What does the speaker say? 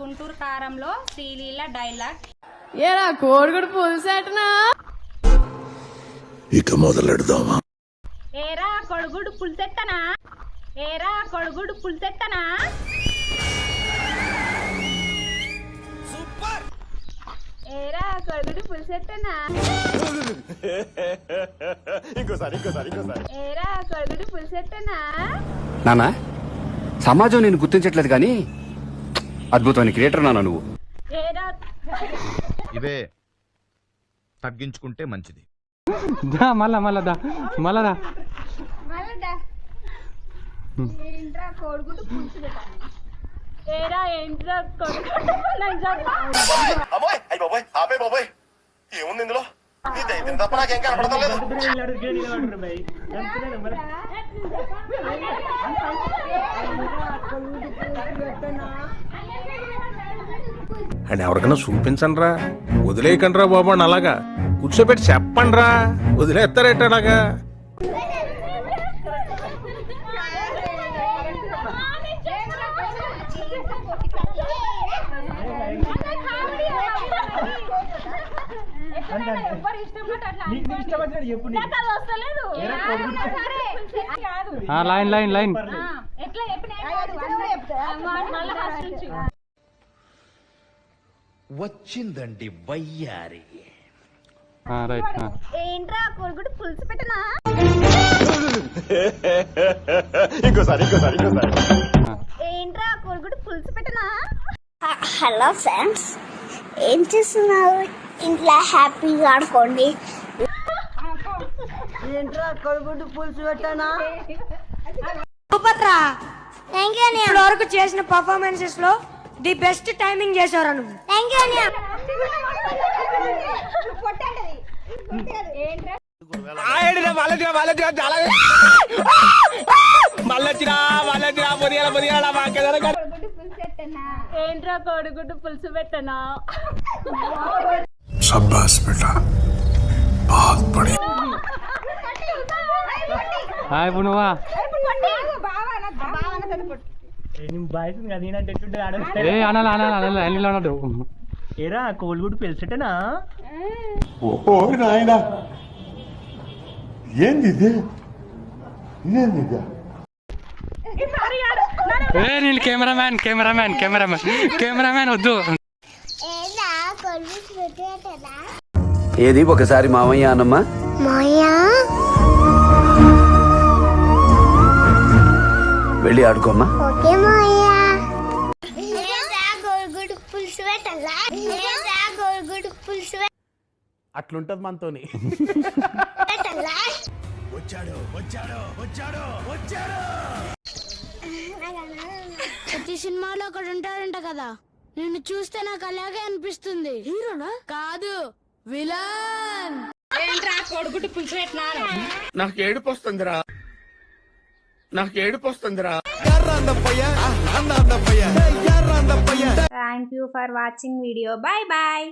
గుంటూరు కారంలో శ్రీలీల డైలాగ్. ఏరా కోడిగుడు పులుసేటనా? ఇక మొదలెడదామా? ఏరా కొడుగుడు పులుసెట్టనా? ఏరా కొడుగుడు పులుసెట్టనా? ఏరా కొడుగుడు పులుసెట్టనా? ఏరా కొడుగుడు పులుసెట్టనా? నానా సమాజం నేను గుర్తించట్లేదు కానీ అద్భుతమైన క్రియేటర్ నాన్న నువ్వు. ఏరా ఇవే తగ్గించుకుంటే మంచిది. మళ్ళా మళ్ళడా ఏంట్రా కొడుగుడు పులుసు పెట్టాను. ఏరా ఏంట్రా కొడుగుడు ఏముంది ఇందులో? నీ దైత్యం తప్ప నాకేం కనపడతాం లేదు. అని ఎవరికైనా చూపించండి రా, వదిలేయకండి రా బాబు అని అలాగా కూర్చోబెట్టి చెప్పండి రా, వదిలేస్తారేట అలాగా. లైన్ వచ్చిందండి వయ్యారి. ఏంట్రా కొడుగుడు పులుసు పెట్టనా? ఏంట్రా కొడుగుడు పులుసు పెట్టనా? హలో ఫ్రెండ్స్, ఏం చేస్తున్నారు? ఇంట్లో హ్యాపీగా ఆడుకోండి. ఏంట్రా కొడుగుడు పులుసు పెట్టనా? ఇప్పటి వరకు చేసిన పర్ఫార్మెన్సెస్ లో ది బెస్ట్ టైమింగ్ చేశారు నువ్వు. థ్యాంక్ యూ అన్నయ్య. ఏంట్రా కొడుగుడు పులుసు పెట్టనా? शाबाश बेटा, बहुत बढ़िया. ఇప్పుడు నువ్వా అనాలి. ఏరా కోల్గుడు పిలిచటనా? ఓ నాయన, ఏంది ఇది? ఇదేంది? నేను కెమెరామ్యాన్ వద్దు. ఏది ఒకసారి మామయ్య అనమ్మా. మాయా వెళ్ళి ఆడుకోమ్మా. ఓకే మాయా. గోరుగుడు పులుసు పెట్టాలా? గోరుగుడు పులుసు అట్లుంటది మనతోని. పెట్టాలా? ప్రతి సినిమాలో ఒకడు ఉంటాడంట కదా, నిన్ను చూస్తే నాకు అలాగే అనిపిస్తుంది. హీరోనా? కాదు, విలన్. ఏంట్రా కొడుగుడు పులుసు పెట్టనా? నాకు ఏడుపు వస్తుందిరా. Thank you for watching video. Bye bye.